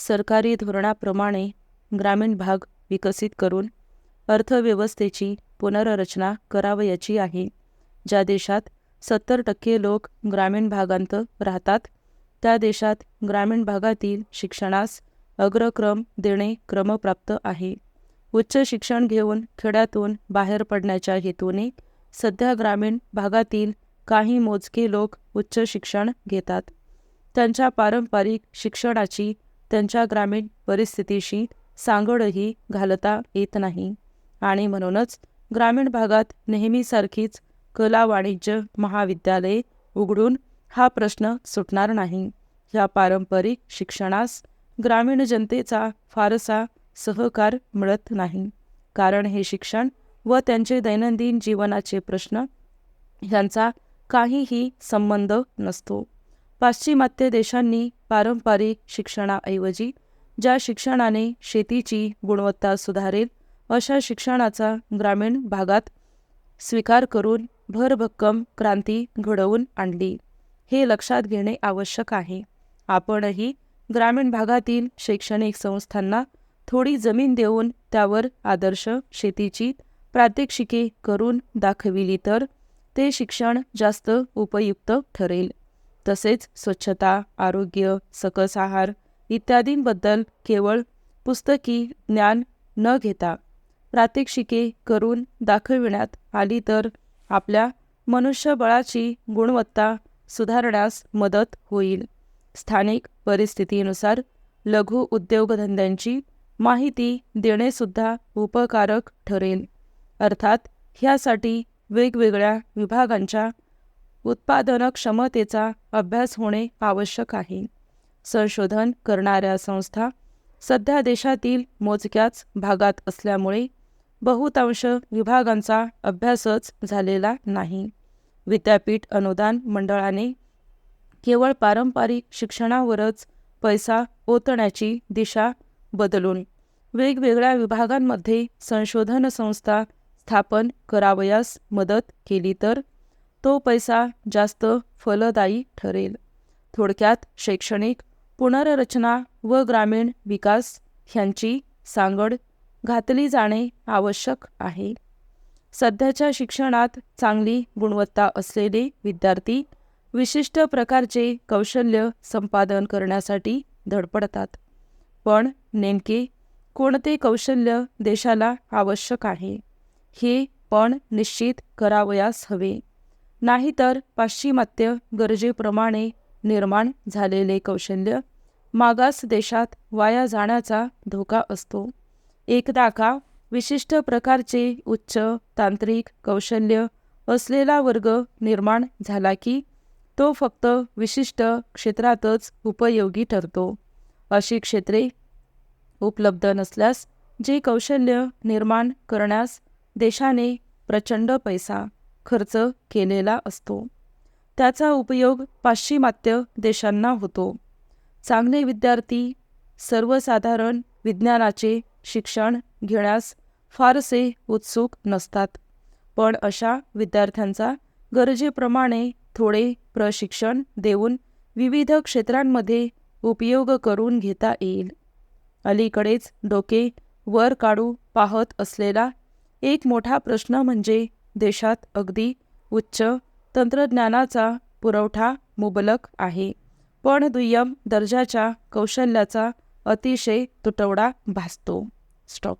सरकारी धोरणाप्रमाणे ग्रामीण भाग विकसित करून अर्थव्यवस्थेची पुनर्रचना करावयाची आहे. ज्या देशात 70% लोक ग्रामीण भागांत राहतात, त्या देशात ग्रामीण भागातील शिक्षणास अग्रक्रम देणे क्रमप्राप्त आहे. उच्च शिक्षण घेऊन खेड्यातून बाहेर पडण्याच्या हेतूने सध्या ग्रामीण भागातील काही मोजके लोक उच्च शिक्षण घेतात. त्यांच्या पारंपरिक शिक्षणाची त्यांच्या ग्रामीण परिस्थितीशी सांगडही घालता येत नाही आणि म्हणूनच ग्रामीण भागात नेहमीसारखीच कला वाणिज्य महाविद्यालये उघडून हा प्रश्न सुटणार नाही. ह्या पारंपरिक शिक्षणास ग्रामीण जनतेचा फारसा सहकार मिळत नाही, कारण हे शिक्षण व त्यांचे दैनंदिन जीवनाचे प्रश्न यांचा काहीही संबंध नसतो. पाश्चिमात्य देशांनी पारंपरिक शिक्षणाऐवजी ज्या शिक्षणाने शेतीची गुणवत्ता सुधारेल अशा शिक्षणाचा ग्रामीण भागात स्वीकार करून भरभक्कम क्रांती घडवून आणली. हे लक्षात घेणे आवश्यक आहे. आपणही ग्रामीण भागातील शैक्षणिक संस्थांना थोडी जमीन देऊन त्यावर आदर्श शेतीची प्रात्यक्षिके करून दाखविली तर ते शिक्षण जास्त उपयुक्त ठरेल. तसेच स्वच्छता, आरोग्य, सकस आहार इत्यादींबद्दल केवळ पुस्तकी ज्ञान न घेता प्रात्यक्षिके करून दाखविण्यात आली तर आपल्या मनुष्यबळाची गुणवत्ता सुधारण्यास मदत होईल. स्थानिक परिस्थितीनुसार लघु उद्योगधंद्यांची माहिती देणेसुद्धा उपकारक ठरेल. अर्थात ह्यासाठी वेगवेगळ्या विभागांच्या उत्पादनक्षमतेचा अभ्यास होणे आवश्यक आहे. संशोधन करणाऱ्या संस्था सध्या देशातील मोजक्याच भागात असल्यामुळे बहुतांश विभागांचा अभ्यासच झालेला नाही. विद्यापीठ अनुदान मंडळाने केवळ पारंपरिक शिक्षणावरच पैसा ओतण्याची दिशा बदलून वेगवेगळ्या विभागांमध्ये संशोधन संस्था स्थापन करावयास मदत केली तर तो पैसा जास्त फलदायी ठरेल. थोडक्यात शैक्षणिक पुनर्रचना व ग्रामीण विकास ह्यांची सांगड घातली जाणे आवश्यक आहे. सध्याच्या शिक्षणात चांगली गुणवत्ता असलेले विद्यार्थी विशिष्ट प्रकारचे कौशल्य संपादन करण्यासाठी धडपडतात. पण नेमके कोणते कौशल्य देशाला आवश्यक आहे हे पण निश्चित करावयास हवे. नाहीतर पाश्चिमात्य गरजेप्रमाणे निर्माण झालेले कौशल्य मागास देशात वाया जाण्याचा धोका असतो. एकदा का विशिष्ट प्रकारचे उच्च तांत्रिक कौशल्य असलेला वर्ग निर्माण झाला की तो फक्त विशिष्ट क्षेत्रातच उपयोगी ठरतो. अशी क्षेत्रे उपलब्ध नसल्यास जे कौशल्य निर्माण करण्यास देशाने प्रचंड पैसा खर्च केलेला असतो, त्याचा उपयोग पाश्चिमात्य देशांना होतो. चांगले विद्यार्थी सर्वसाधारण विज्ञानाचे शिक्षण घेण्यास फारसे उत्सुक नसतात, पण अशा विद्यार्थ्यांचा गरजेप्रमाणे थोडे प्रशिक्षण देऊन विविध क्षेत्रांमध्ये उपयोग करून घेता येईल. अलीकडेच डोके वर काढू पाहत असलेला एक मोठा प्रश्न म्हणजे देशात अगदी उच्च तंत्रज्ञानाचा पुरवठा मुबलक आहे, पण दुय्यम दर्जाच्या कौशल्याचा अतिशय तुटवडा भासतो. स्टॉप.